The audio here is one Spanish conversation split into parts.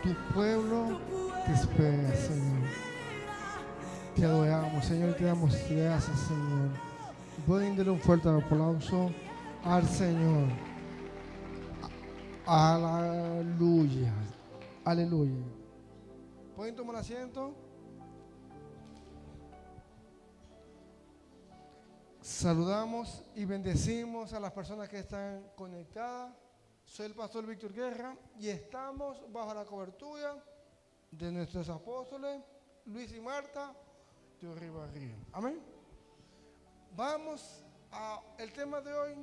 Tu pueblo te espera, Señor. Te adoramos, Señor, y te damos gracias, Señor. Bríndele un fuerte aplauso al Señor. Aleluya. Aleluya. ¿Pueden tomar asiento? Saludamos y bendecimos a las personas que están conectadas. Soy el pastor Víctor Guerra y estamos bajo la cobertura de nuestros apóstoles Luis y Marta de Uribarría. Amén. Vamos al tema de hoy: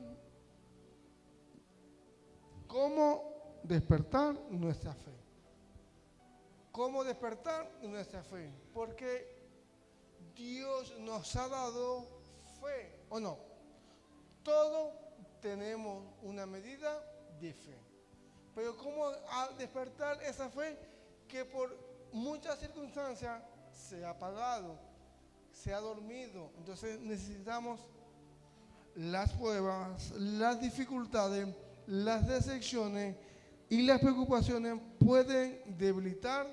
cómo despertar nuestra fe. Cómo despertar nuestra fe. Porque Dios nos ha dado fe, ¿o no? Todos tenemos una medida de fe. Pero cómo despertar esa fe que por muchas circunstancias se ha apagado, se ha dormido. Entonces necesitamos las pruebas, las dificultades, las decepciones y las preocupaciones pueden debilitar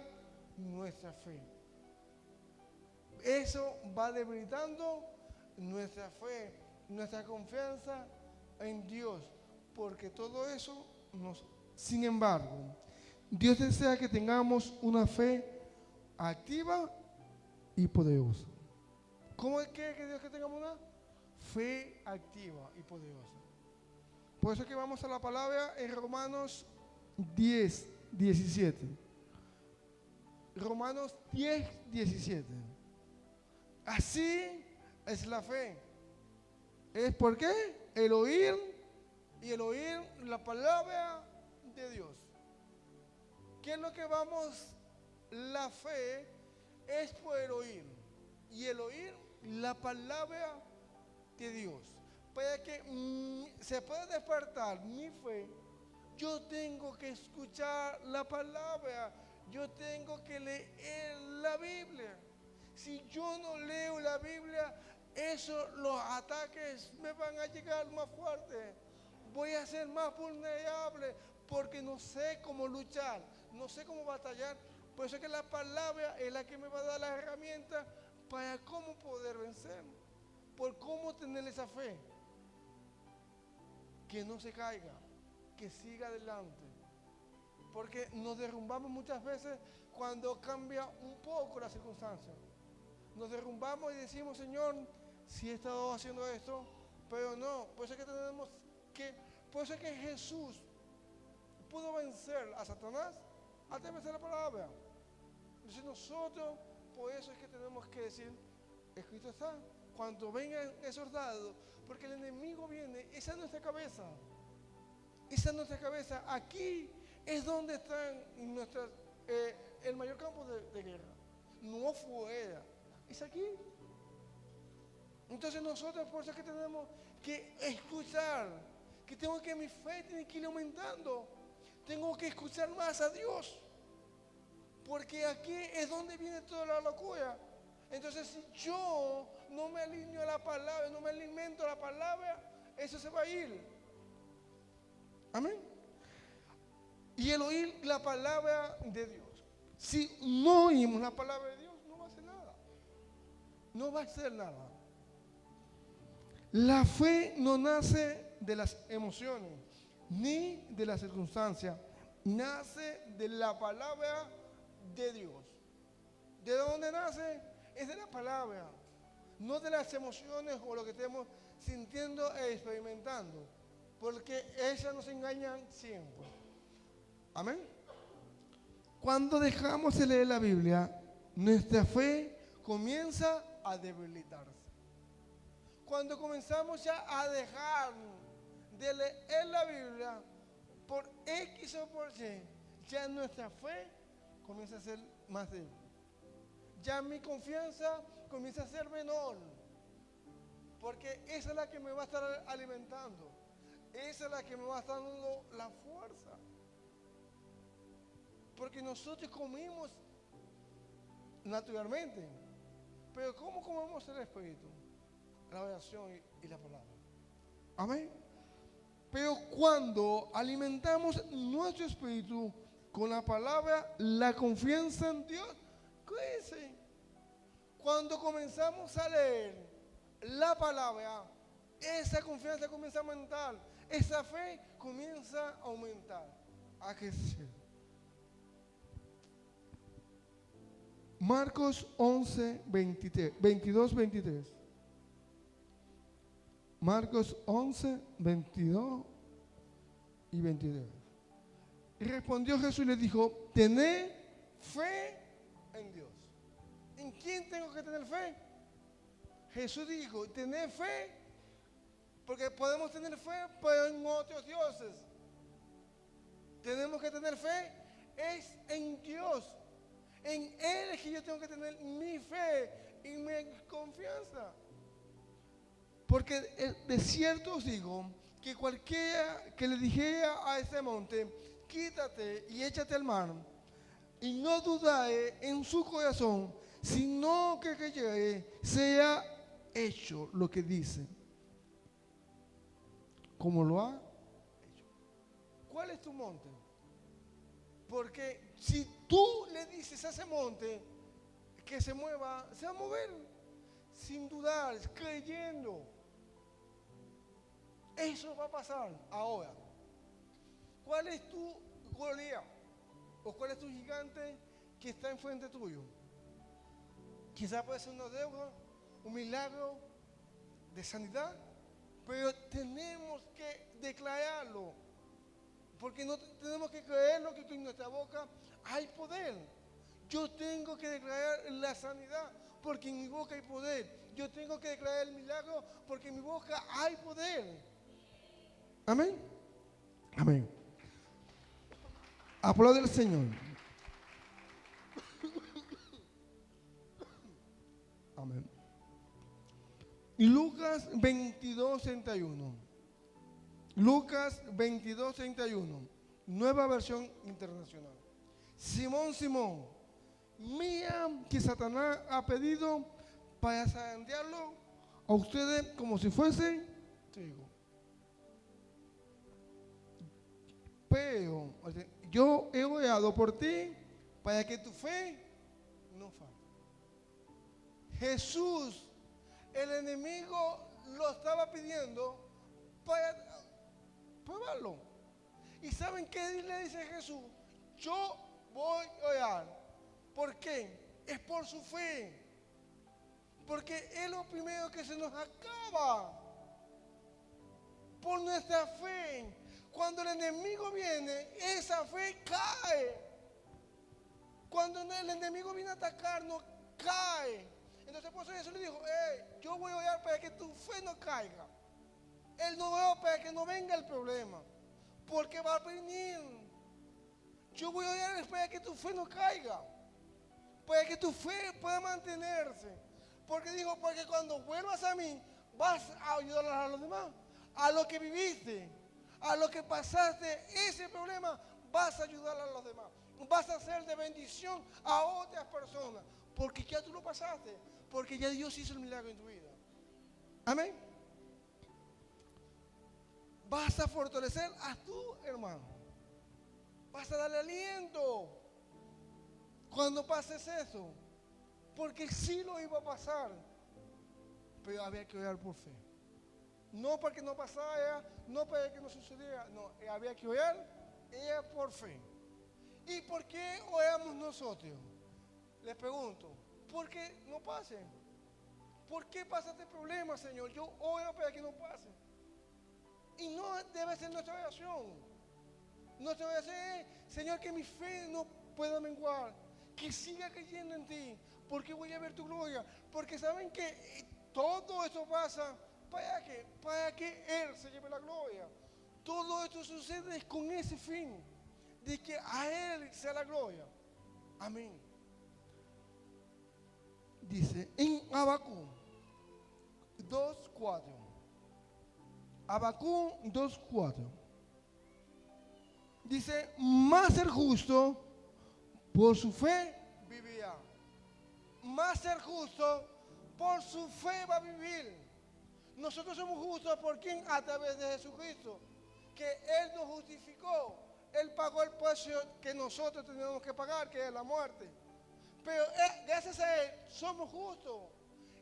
nuestra fe. Eso va debilitando nuestra fe, nuestra confianza en Dios, porque todo eso sin embargo, Dios desea que tengamos una fe activa y poderosa. ¿Cómo quiere que Dios que tengamos una fe activa y poderosa? Por eso que vamos a la palabra en Romanos 10, 17. Romanos 10, 17. Así es la fe. ¿Es por qué? El oír y el oír la palabra de Dios. ¿Qué es lo que vamos? La fe es por el oír y el oír la palabra de Dios. Para que se pueda despertar mi fe, yo tengo que escuchar la palabra, yo tengo que leer la Biblia. Si yo no leo la Biblia, los ataques me van a llegar más fuertes. Voy a ser más vulnerable porque no sé cómo luchar, no sé cómo batallar. Por eso es que la palabra es la que me va a dar las herramientas para cómo poder vencer, por cómo tener esa fe. Que no se caiga, que siga adelante. Porque nos derrumbamos muchas veces cuando cambia un poco la circunstancia. Nos derrumbamos y decimos, Señor, sí he estado haciendo esto, pero no. Por eso es que por eso es que Jesús pudo vencer a Satanás al vencer la palabra. Entonces nosotros, por eso es que tenemos que decir, escrito está, cuando vengan esos dados, porque el enemigo viene, esa es nuestra cabeza. Esa es nuestra cabeza. Aquí es donde están el mayor campo de guerra. No fuera. Es aquí. Entonces nosotros por eso es que tenemos que escuchar, que tengo que mi fe tiene que ir aumentando. Tengo que escuchar más a Dios. Porque aquí es donde viene toda la locura. Entonces si yo no me alineo a la palabra, no me alimento a la palabra, eso se va a ir. Amén. Y el oír la palabra de Dios. Si no oímos la palabra de Dios, no va a hacer nada. No va a hacer nada. La fe no nace de las emociones, ni de las circunstancias. Nace de la palabra de Dios. ¿De dónde nace? Es de la palabra. No de las emociones o lo que estemos sintiendo e experimentando. Porque ellas nos engañan siempre. Amén. Cuando dejamos de leer la Biblia, nuestra fe comienza a debilitarse. Cuando comenzamos ya a dejar de leer la Biblia por X o por Y, ya nuestra fe comienza a ser más débil. Ya mi confianza comienza a ser menor. Porque esa es la que me va a estar alimentando. Esa es la que me va a estar dando la fuerza. Porque nosotros comimos naturalmente. Pero ¿cómo comemos el Espíritu? La oración y la palabra. Amén. Pero cuando alimentamos nuestro espíritu con la palabra, la confianza en Dios crece. Cuando comenzamos a leer la palabra, esa confianza comienza a aumentar, esa fe comienza a aumentar, a crecer. Marcos 11, 22, 23. Marcos 11, 22 y 23. Y respondió Jesús y le dijo, tened fe en Dios. ¿En quién tengo que tener fe? Jesús dijo, tened fe, porque podemos tener fe, pero en otros dioses. Tenemos que tener fe, es en Dios. En Él es que yo tengo que tener mi fe y mi confianza. Porque de cierto os digo que cualquiera que le dijera a ese monte, quítate y échate al mar, y no dudaré en su corazón, sino que creyere, sea hecho lo que dice, como lo ha hecho. ¿Cuál es tu monte? Porque si tú le dices a ese monte que se mueva, se va a mover sin dudar, creyendo. Eso va a pasar ahora. ¿Cuál es tu Goliat? ¿O cuál es tu gigante que está enfrente tuyo? Quizás puede ser una deuda, un milagro de sanidad, pero tenemos que declararlo, porque no tenemos que creerlo que en nuestra boca hay poder. Yo tengo que declarar la sanidad, porque en mi boca hay poder. Yo tengo que declarar el milagro, porque en mi boca hay poder. Amén. Amén. Aplaude al Señor. Amén. Lucas 22, 31. Lucas 22, 31. Nueva versión internacional. Simón, Simón, mira que Satanás ha pedido para zarandearlo a ustedes como si fuesen trigo. Pero yo he orado por ti para que tu fe no falle. Jesús, el enemigo lo estaba pidiendo para probarlo. ¿Y saben qué le dice Jesús? Yo voy a orar. ¿Por qué? Es por su fe. Porque es lo primero que se nos acaba. Por nuestra fe. Cuando el enemigo viene, esa fe cae. Cuando el enemigo viene a atacarnos, cae. Entonces por eso Jesús le dijo, yo voy a orar para que tu fe no caiga. Él no oró para que no venga el problema, porque va a venir. Yo voy a orar para que tu fe no caiga, para que tu fe pueda mantenerse. Porque dijo, porque cuando vuelvas a mí, vas a ayudar a los demás. A lo que viviste, a lo que pasaste, ese problema, vas a ayudar a los demás. Vas a ser de bendición a otras personas, porque ya tú lo pasaste, porque ya Dios hizo el milagro en tu vida. Amén. Vas a fortalecer a tu hermano. Vas a darle aliento cuando pases eso, porque sí lo iba a pasar, pero había que orar por fe. No para que no pasara, no para que no sucediera, no, había que orar, era por fe. ¿Y por qué oramos nosotros? Les pregunto, ¿por qué no pase? ¿Por qué pasa este problema, Señor? Yo oro para que no pase. Y no debe ser nuestra oración. Nuestra oración es, Señor, que mi fe no pueda menguar, que siga creyendo en ti, porque voy a ver tu gloria. Porque saben que todo esto pasa, ¿para qué? Para que Él se lleve la gloria. Todo esto sucede con ese fin, de que a Él sea la gloria. Amén. Dice en Habacuc 2:4. Habacuc 2:4. Dice, más el justo por su fe vivirá. Más el justo por su fe va a vivir. Nosotros somos justos por quien, a través de Jesucristo, que Él nos justificó, Él pagó el precio que nosotros teníamos que pagar, que es la muerte. Pero gracias a Él somos justos.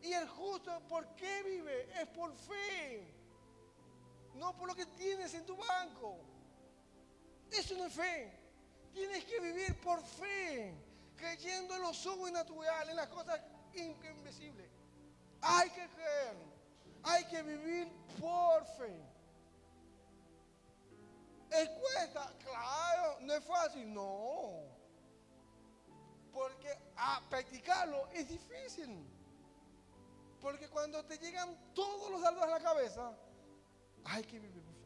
Y el justo, ¿por qué vive? Es por fe. No por lo que tienes en tu banco. Eso no es fe. Tienes que vivir por fe, creyendo en lo sobrenatural, en las cosas invisibles. Hay que creer. Hay que vivir por fe. ¿Es cuesta? Claro, no es fácil, no. Porque practicarlo es difícil. Porque cuando te llegan todos los dardos a la cabeza, hay que vivir por fe.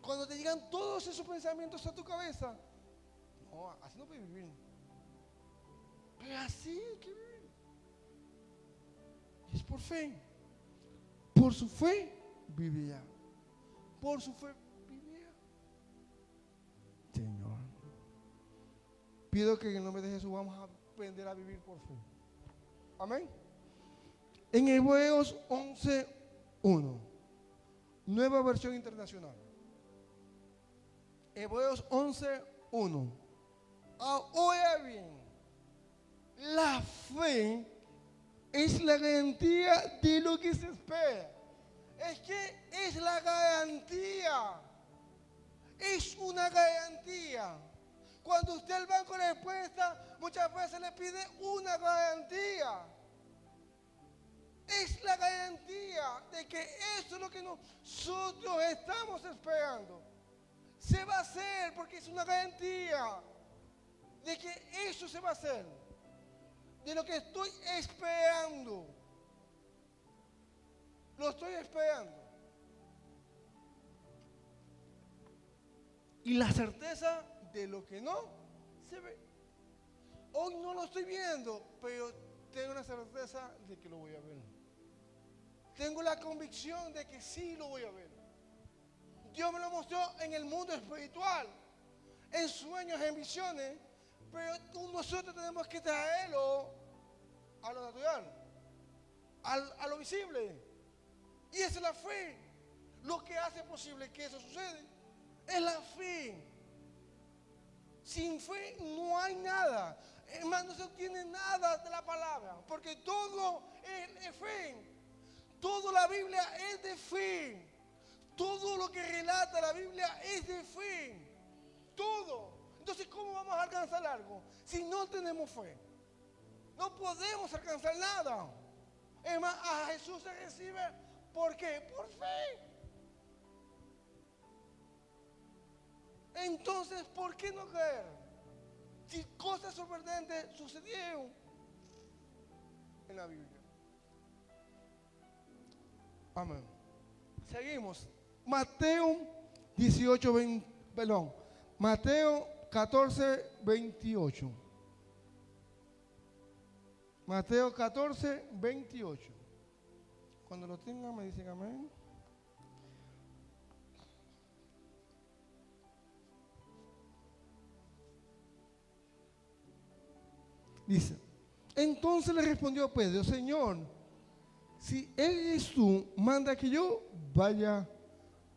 Cuando te llegan todos esos pensamientos a tu cabeza, no, así no puedes vivir. Pero así hay que vivir. Es por fe. Por su fe vivía. Por su fe vivía. Señor, pido que en el nombre de Jesús vamos a aprender a vivir por fe. Amén. En Hebreos 11:1, nueva versión internacional. Hebreos 11:1. Ahora bien, la fe es la garantía de lo que se espera. Es que es la garantía. Es una garantía. Cuando usted al banco le presta, muchas veces le pide una garantía. Es la garantía de que eso es lo que nosotros estamos esperando. Se va a hacer porque es una garantía de que eso se va a hacer. De lo que estoy esperando. Lo estoy esperando. Y la certeza de lo que no se ve. Hoy no lo estoy viendo, pero tengo la certeza de que lo voy a ver. Tengo la convicción de que sí lo voy a ver. Dios me lo mostró en el mundo espiritual, en sueños, en visiones, pero nosotros tenemos que traerlo a lo natural, a lo visible. Y esa es la fe. Lo que hace posible que eso suceda es la fe. Sin fe no hay nada. Hermano, no se obtiene nada de la palabra, porque todo es fe. Toda la Biblia es de fe. Todo lo que relata la Biblia es de fe. Todo. Entonces, ¿cómo vamos a alcanzar algo si no tenemos fe? No podemos alcanzar nada. Es más, a Jesús se recibe, ¿por qué? Por fe. Entonces, ¿por qué no creer? Si cosas sorprendentes sucedieron en la Biblia. Amén. Seguimos. Mateo 14:28. Mateo 14:28. Cuando lo tengan me dicen amén. Dice, entonces le respondió Pedro, Señor, si eres tú, manda que yo vaya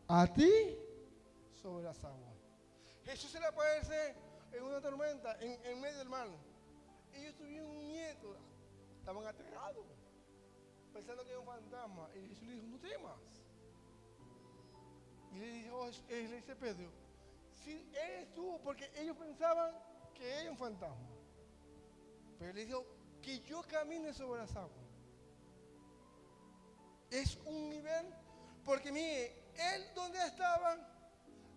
a ti sobre las aguas. Jesús se le aparece en una tormenta, en medio del mar. Ellos tuvieron un nieto, estaban aterrados, pensando que era un fantasma. Y Jesús le dijo, no temas. Y le dice Pedro, si eres tú, porque ellos pensaban que era un fantasma. Pero le dijo, que yo camine sobre las aguas. Es un nivel, porque mire, él donde estaba,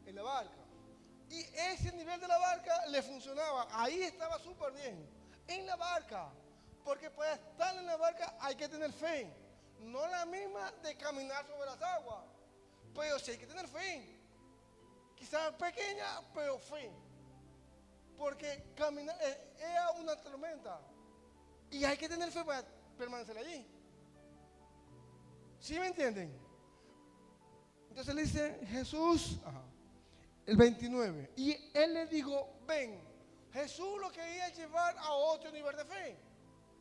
en la barca. Y ese nivel de la barca le funcionaba, ahí estaba súper bien, en la barca. Porque para estar en la barca hay que tener fe. No la misma de caminar sobre las aguas, pero sí hay que tener fe. Quizás pequeña, pero fe. Porque caminar era una tormenta. Y hay que tener fe para permanecer allí. ¿Sí me entienden? Entonces le dice Jesús, el 29. Y él le dijo, ven. Jesús lo quería llevar a otro nivel de fe.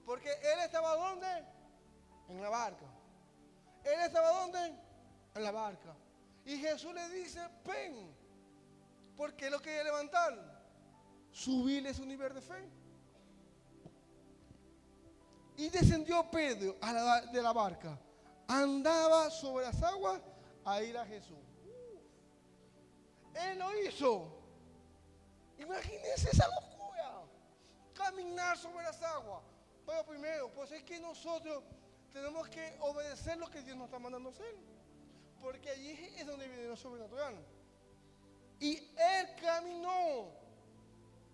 Porque él estaba ¿dónde? En la barca. Él estaba ¿dónde? En la barca. Y Jesús le dice, ven. ¿Por qué lo quería levantar? Subirle su nivel de fe. Y descendió Pedro de la barca. Andaba sobre las aguas a ir a Jesús. Él lo hizo. Imagínense esa locura. Caminar sobre las aguas. Pero primero, pues es que nosotros tenemos que obedecer lo que Dios nos está mandando hacer. Porque allí es donde viene lo sobrenatural. Y él caminó.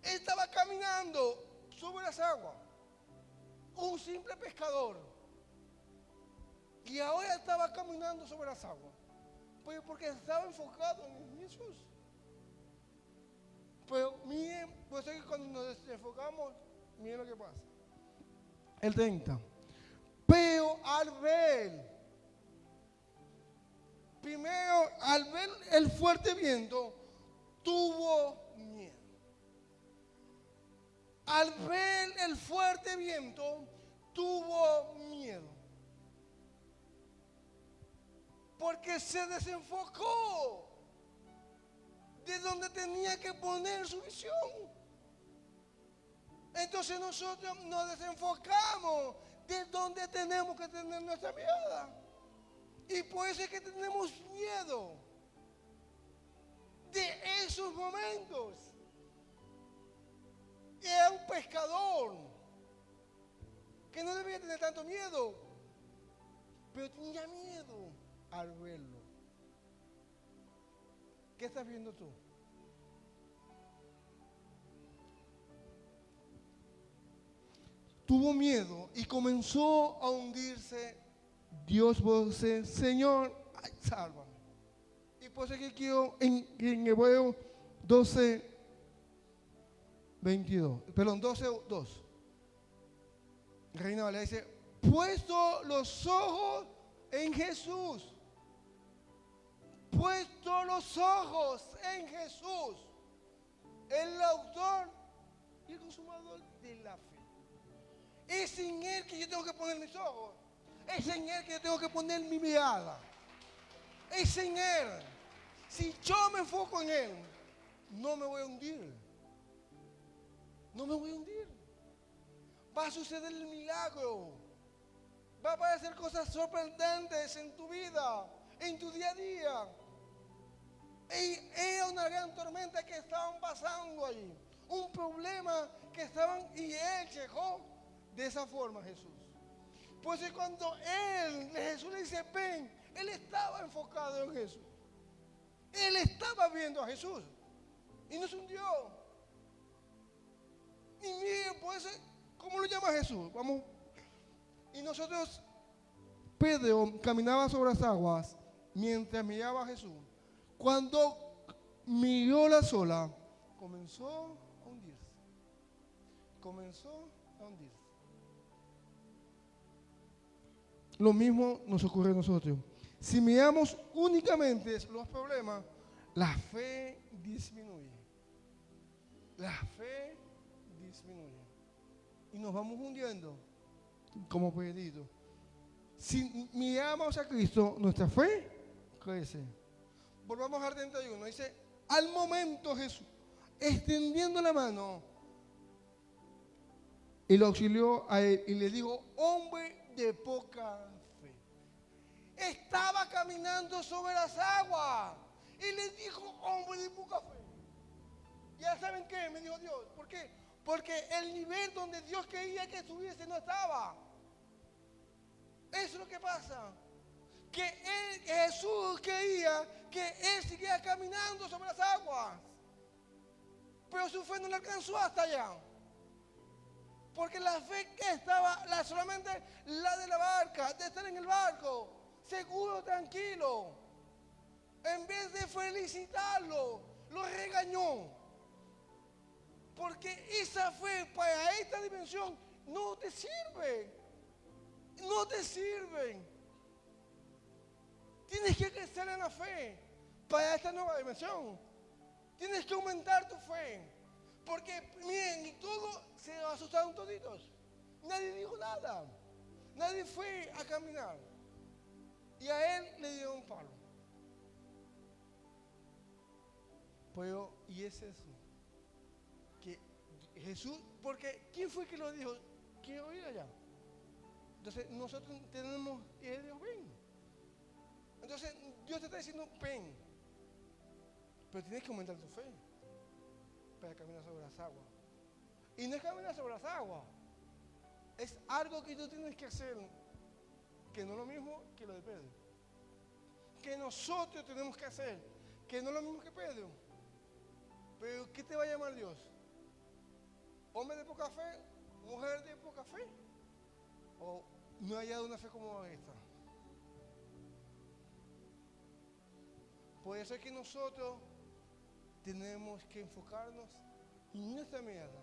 Él estaba caminando sobre las aguas. Un simple pescador. Y ahora estaba caminando sobre las aguas. Pues porque estaba enfocado en Jesús. Pero miren, pues es que cuando nos desenfocamos, miren lo que pasa. El 30. Pero al ver el fuerte viento, tuvo miedo. Al ver el fuerte viento, tuvo miedo. Porque se desenfocó de donde tenía que poner su visión. Entonces nosotros nos desenfocamos de donde tenemos que tener nuestra mirada. Y por eso es que tenemos miedo de esos momentos. Era un pescador que no debía tener tanto miedo, pero tenía miedo al verlo. ¿Qué estás viendo tú? Tuvo miedo y comenzó a hundirse. Dios dice, Señor, ay, sálvame. Y por eso que quiero en Hebreo 12, 22, perdón, 12, 2. Reina Valera dice, puesto los ojos en Jesús. Puesto los ojos en Jesús, el autor y el consumador de la fe. Es en Él que yo tengo que poner mis ojos. Es en Él que yo tengo que poner mi mirada. Es en Él. Si yo me enfoco en Él, no me voy a hundir. No me voy a hundir. Va a suceder el milagro. Va a aparecer cosas sorprendentes en tu vida, en tu día a día. Era una gran tormenta que estaban pasando allí. Un problema que estaban, y Él llegó de esa forma, Jesús. Pues cuando Jesús le dice, ven, Él estaba enfocado en Jesús. Él estaba viendo a Jesús. Y no se hundió. Y miren, pues, ¿cómo lo llama Jesús? Vamos. Y nosotros, Pedro caminaba sobre las aguas mientras miraba a Jesús. Cuando miró la ola, comenzó a hundirse. Comenzó a hundirse. Lo mismo nos ocurre a nosotros. Si miramos únicamente los problemas, la fe disminuye. La fe disminuye. Y nos vamos hundiendo como Pedrito. Si miramos a Cristo, nuestra fe crece. Volvamos al 31. Dice, al momento Jesús, extendiendo la mano, y lo auxilió a él y le dijo, hombre de poca fe. Estaba caminando sobre las aguas y le dijo, hombre de poca fe. ¿Ya saben qué? Me dijo Dios. ¿Por qué? Porque el nivel donde Dios quería que estuviese no estaba. Eso es lo que pasa. Que Jesús quería que él siguiera caminando sobre las aguas. Pero su fe no le alcanzó hasta allá. Porque la fe que estaba, solamente la de la barca, de estar en el barco, seguro, tranquilo. En vez de felicitarlo, lo regañó. Porque esa fe para esta dimensión no te sirve. No te sirve. Tienes que crecer en la fe para esta nueva dimensión. Tienes que aumentar tu fe. Porque, miren, y todos se asustaron toditos. Nadie dijo nada. Nadie fue a caminar. Y a él le dieron un palo. Pero Y es eso, que Jesús, porque ¿quién fue que lo dijo? Quiero ir allá. Entonces nosotros tenemos, y Dios ven. Entonces Dios te está diciendo, ven, pero tienes que aumentar tu fe para caminar sobre las aguas. Y no es caminar sobre las aguas, es algo que tú tienes que hacer, que no es lo mismo que lo de Pedro. Que nosotros tenemos que hacer, que no es lo mismo que Pedro. Pero ¿qué te va a llamar Dios? ¿Hombre de poca fe? ¿Mujer de poca fe? ¿O no haya una fe como esta? Por eso es que nosotros tenemos que enfocarnos y nuestra mirada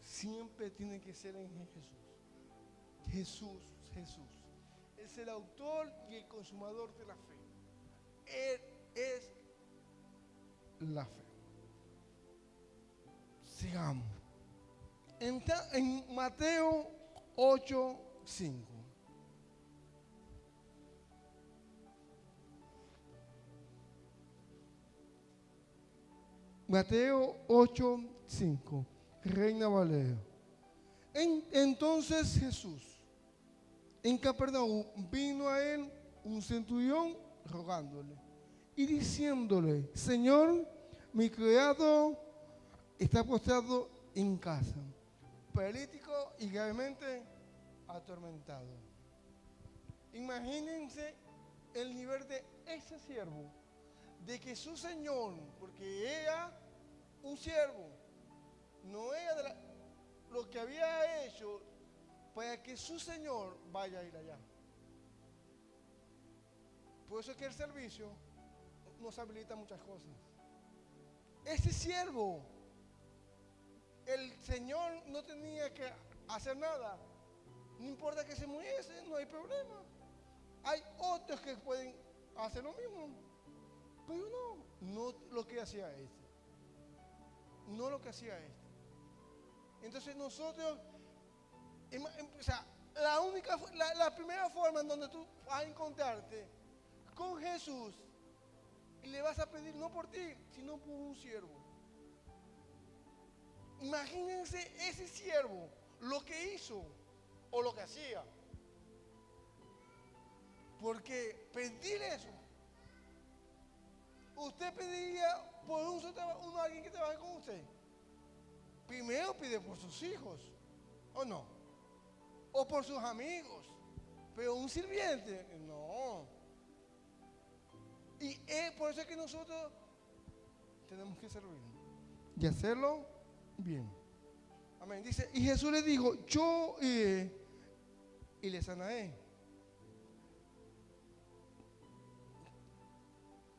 siempre tiene que ser en Jesús. Jesús, Jesús. Es el autor y el consumador de la fe. Él es la fe. Sigamos. En Mateo 8:5. Mateo 8:5. Reina Valera. Entonces Jesús, en Capernaum, vino a él un centurión rogándole y diciéndole: Señor, mi criado está postrado en casa, paralítico y gravemente atormentado. Imagínense el nivel de ese siervo, de que su señor, porque era un siervo, no era lo que había hecho para que su señor vaya a ir allá. Por eso es que el servicio nos habilita muchas cosas. Ese siervo, el Señor no tenía que hacer nada. No importa que se muriese, no hay problema. Hay otros que pueden hacer lo mismo, pero no lo que hacía este. No lo que hacía este. Entonces nosotros, o sea, la primera forma en donde tú vas a encontrarte con Jesús y le vas a pedir no por ti, sino por un siervo. Imagínense ese siervo, lo que hizo o lo que hacía. Porque pedir eso, usted pediría por alguien que trabaje con usted. Primero pide por sus hijos, ¿o no? O por sus amigos. Pero un sirviente, no. Y por eso es que nosotros tenemos que servir y hacerlo bien. Amén. Dice, y Jesús le dijo: yo iré y le sanaré.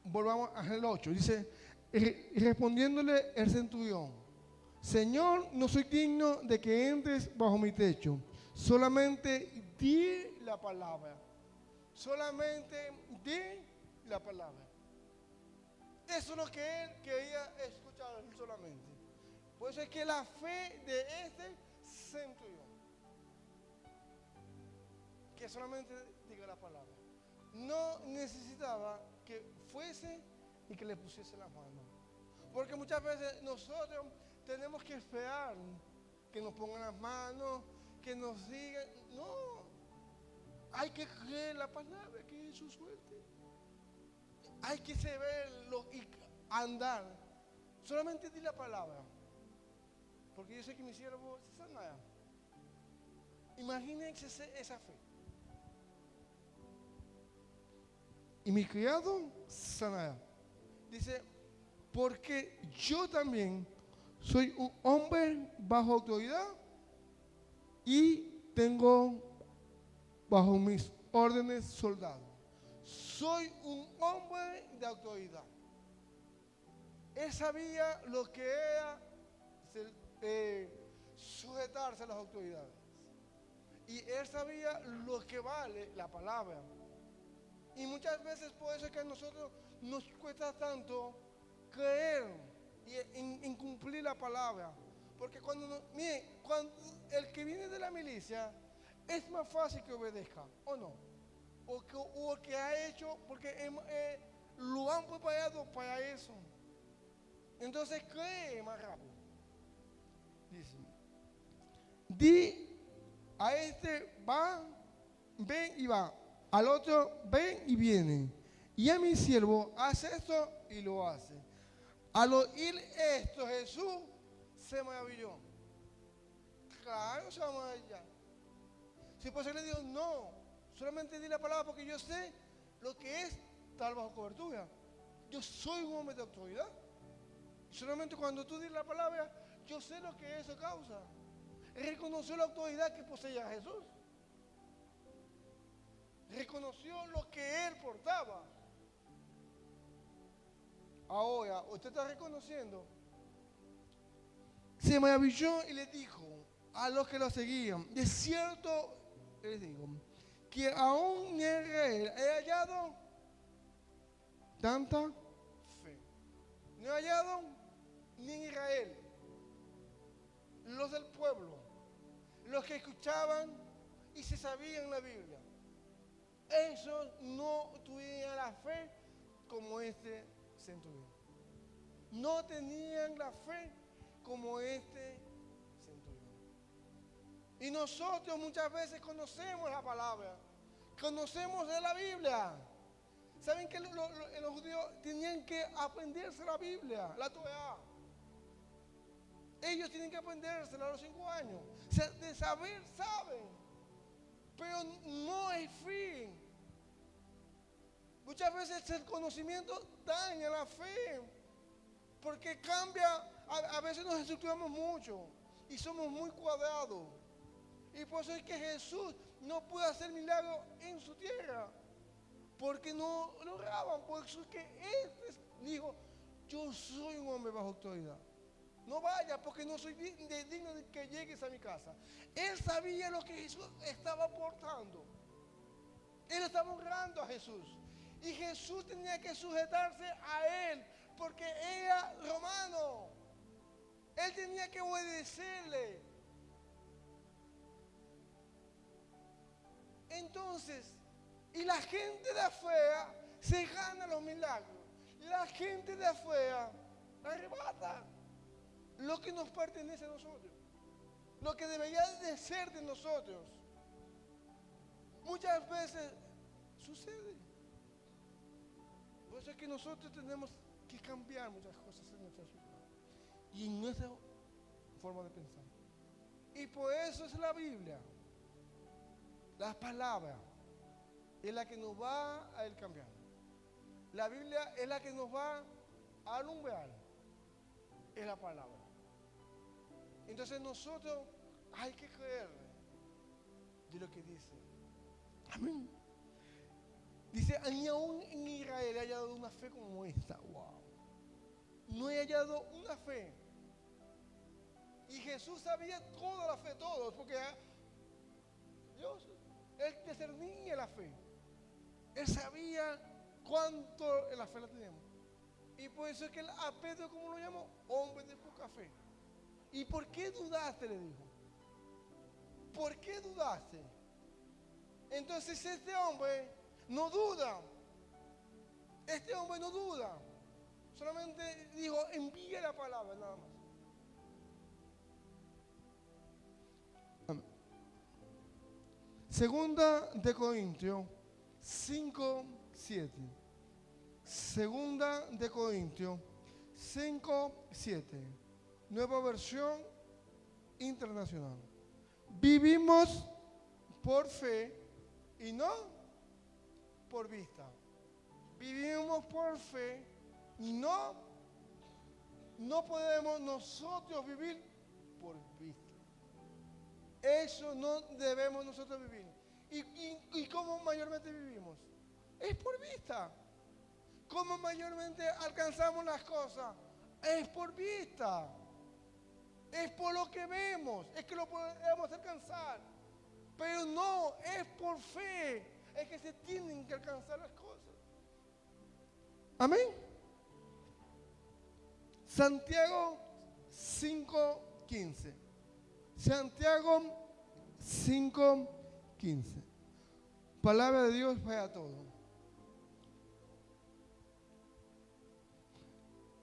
Volvamos al 8. Dice, respondiéndole el centurión: Señor, no soy digno de que entres bajo mi techo. Solamente di la palabra. Solamente di la palabra. Eso es lo que él quería escuchar solamente. Por eso es que la fe de este centurión, que solamente diga la palabra, no necesitaba que fuese y que le pusiese las manos. Porque muchas veces nosotros tenemos que esperar que nos pongan las manos, que nos digan. No, hay que creer la palabra, que es su suerte. Hay que saberlo y andar. Solamente di la palabra. Porque yo sé que mi siervo se sanará. Imagínense esa fe. Y mi criado sanará. Dice, porque yo también soy un hombre bajo autoridad y tengo bajo mis órdenes soldados. Soy un hombre de autoridad. Él sabía lo que era sujetarse a las autoridades. Y él sabía lo que vale la palabra. Y muchas veces por eso es que a nosotros nos cuesta tanto creer y en cumplir la palabra. Porque miren, cuando el que viene de la milicia es más fácil que obedezca, ¿o no? O que ha hecho, porque lo han preparado para eso. Entonces cree más rápido. Dice, di a este va, ven y va. Al otro ven y viene. Y a mi siervo hace esto y lo hace. Al oír esto Jesús se maravilló. Claro, se va a maravillar. Si por eso le digo, no, solamente di la palabra porque yo sé lo que es estar bajo cobertura. Yo soy un hombre de autoridad. Y solamente cuando tú dices la palabra, yo sé lo que eso causa. Reconoció la autoridad que poseía Jesús. Reconoció lo que él portaba. Ahora, usted está reconociendo. Se maravilló y le dijo a los que lo seguían, de cierto les digo, que aún en Israel he hallado tanta fe. No he hallado ni en Israel, los del pueblo, los que escuchaban y se sabían la Biblia. Esos no tuvieron la fe como este centurión. No tenían la fe como este centurión. Y nosotros muchas veces conocemos la palabra, conocemos de la Biblia. ¿Saben que los judíos tenían que aprenderse la Biblia, la Torá? Ellos tienen que aprendérsela a los 5 años. O sea, de saber, saben. Pero no es fin. Muchas veces el conocimiento daña la fe. Porque cambia, a veces nos estructuramos mucho y somos muy cuadrados. Y por eso es que Jesús no pudo hacer milagros en su tierra. Porque no lo oraban. Por eso es que él dijo, yo soy un hombre bajo autoridad. No vaya porque no soy digno de que llegues a mi casa. Él sabía lo que Jesús estaba aportando. Él estaba honrando a Jesús. Y Jesús tenía que sujetarse a él porque era romano. Él tenía que obedecerle. Entonces, y la gente de afuera se gana los milagros. La gente de afuera arrebata lo que nos pertenece a nosotros, lo que debería de ser de nosotros. Muchas veces sucede. Por eso es que nosotros tenemos que cambiar muchas cosas en nuestra ciudad y en nuestra forma de pensar. Y por eso es la Biblia, la palabra, es la que nos va a ir cambiando. La Biblia es la que nos va a alumbrar, es la palabra. Entonces nosotros hay que creerle de lo que dice. Amén. Dice, ni aún en Israel he hallado una fe como esta. Wow. No he hallado una fe. Y Jesús sabía toda la fe, todos, porque Dios, Él discernía la fe. Él sabía cuánto en la fe la tenemos. Y por eso es que a Pedro, ¿cómo lo llamó? Hombre de poca fe. ¿Y por qué dudaste? Le dijo. ¿Por qué dudaste? Entonces este hombre no duda. Este hombre no duda. Solamente dijo, envíe la palabra, nada más. Amén. Segunda de Corintios 5:7. Segunda de Corintios 5:7. Nueva versión internacional. Vivimos por fe y no por vista. Vivimos por fe y no podemos nosotros vivir por vista. Eso no debemos nosotros vivir. ¿Y cómo mayormente vivimos? Es por vista. ¿Cómo mayormente alcanzamos las cosas? Es por vista. Es por lo que vemos. Es que lo podemos alcanzar. Pero no, es por fe. Es que se tienen que alcanzar las cosas. Amén. Santiago 5:15. Santiago 5:15. Palabra de Dios para todo.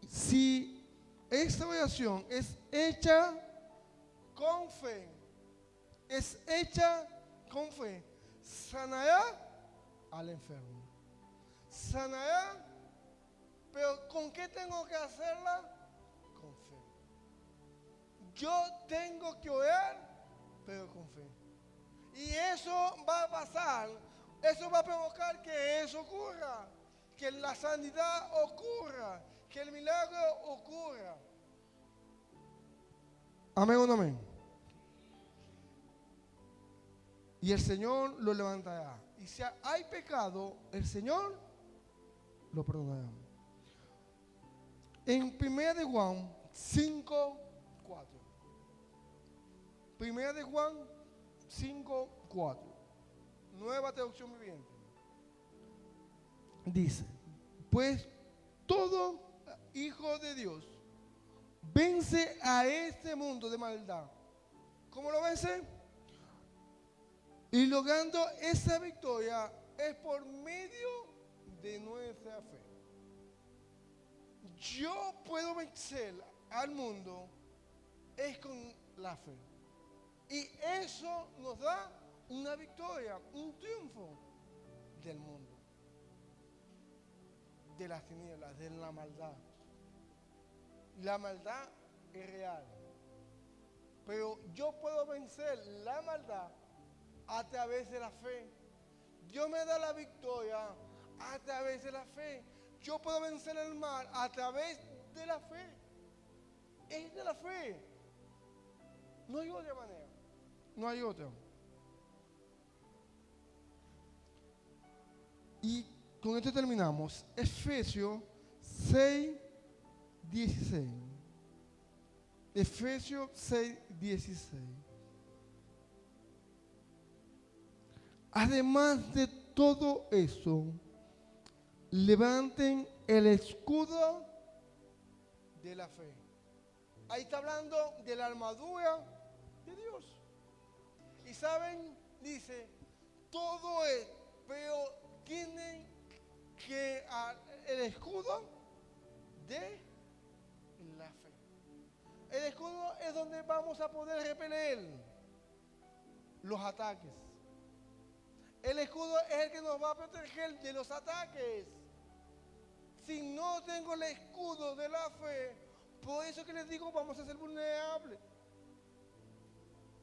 Si esta oración es hecha con fe. Es hecha con fe. Sanará al enfermo. Sanará, pero ¿con qué tengo que hacerla? Con fe. Yo tengo que orar, pero con fe. Y eso va a pasar. Eso va a provocar que eso ocurra. Que la sanidad ocurra. Que el milagro ocurra. Amén o no amén. Y el Señor lo levantará. Y si hay pecado, el Señor lo perdonará. En 1 de Juan 5, 4. 1 de Juan 5, 4. Nueva traducción viviente. Dice, pues todo hijo de Dios vence a este mundo de maldad. ¿Cómo lo vence? Y logrando esa victoria es por medio de nuestra fe. Yo puedo vencer al mundo es con la fe. Y eso nos da una victoria, un triunfo del mundo, de las tinieblas, de la maldad. La maldad es real. Pero yo puedo vencer la maldad a través de la fe. Dios me da la victoria a través de la fe. Yo puedo vencer el mal a través de la fe. Es de la fe. No hay otra manera. No hay otra. Y con esto terminamos. Efesios 6, 16. Efesios 6, 16. Además de todo eso, levanten el escudo de la fe. Ahí está hablando de la armadura de Dios. Y saben, dice, todo es, pero tienen que el escudo de la fe. El escudo es donde vamos a poder repeler los ataques. El escudo es el que nos va a proteger de los ataques. Si no tengo el escudo de la fe, por eso que les digo, vamos a ser vulnerables.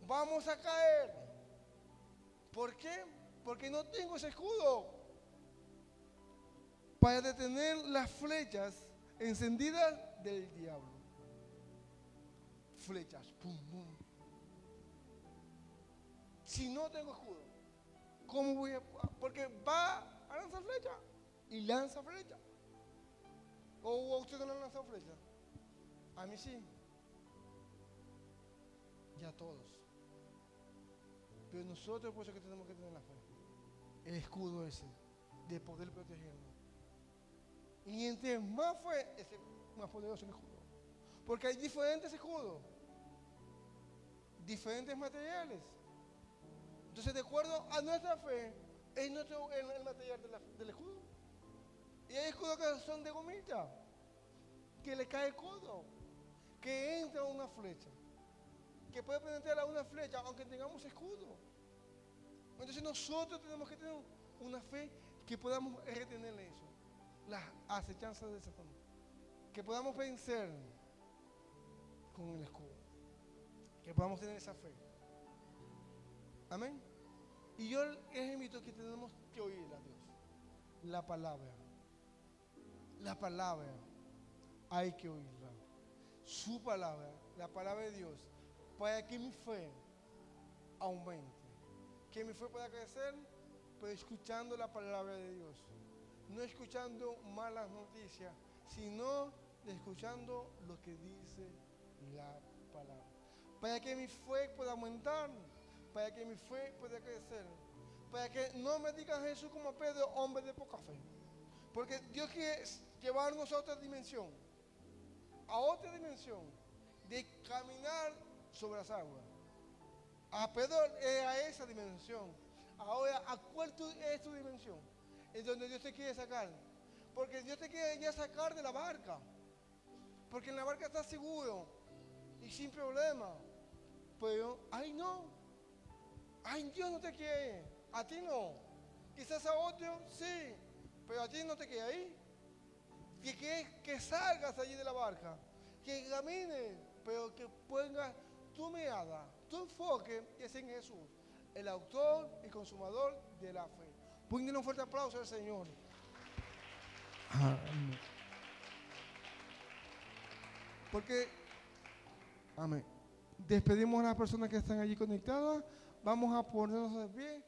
Vamos a caer. ¿Por qué? Porque no tengo ese escudo para detener las flechas encendidas del diablo. Flechas, pum, pum. Si no tengo escudo, ¿cómo voy a? Porque va a lanzar flecha y lanza flecha. ¿O a usted no le han lanzado flecha? A mí sí. Y a todos. Pero nosotros por eso que tenemos que tener la fe. El escudo ese, de poder protegernos. Y entre más fe, ese más poderoso el escudo. Porque hay diferentes escudos. Diferentes materiales. Entonces, de acuerdo a nuestra fe, es el material del escudo. Y hay escudos que son de gomita, que le cae el escudo, que entra una flecha, que puede penetrar a una flecha, aunque tengamos escudo. Entonces, nosotros tenemos que tener una fe que podamos retener eso, las acechanzas de Satán, que podamos vencer con el escudo, que podamos tener esa fe. Amén. Y yo les invito a que tenemos que oír a Dios. La palabra. La palabra hay que oírla. Su palabra, la palabra de Dios, para que mi fe aumente. Que mi fe pueda crecer, pero escuchando la palabra de Dios. No escuchando malas noticias, sino escuchando lo que dice la palabra. Para que mi fe pueda aumentar, para que mi fe pueda crecer, para que no me digan Jesús como Pedro, hombre de poca fe. Porque Dios quiere llevarnos a otra dimensión, de caminar sobre las aguas. A Pedro a esa dimensión. Ahora, ¿a cuál es tu dimensión? Es donde Dios te quiere sacar. Porque Dios te quiere ya sacar de la barca. porque en la barca está seguro y sin problema. Pero ahí no. Ay, Dios no te quiere. A ti no. Quizás a otro sí, pero a ti no te quiere ahí. Que salgas allí de la barca, que camines, pero que pongas tu mirada, tu enfoque es en Jesús, el autor y consumador de la fe. Ponle un fuerte aplauso al Señor. Amén. Porque, amén. Despedimos a las personas que están allí conectadas. Vamos a ponernos de pie.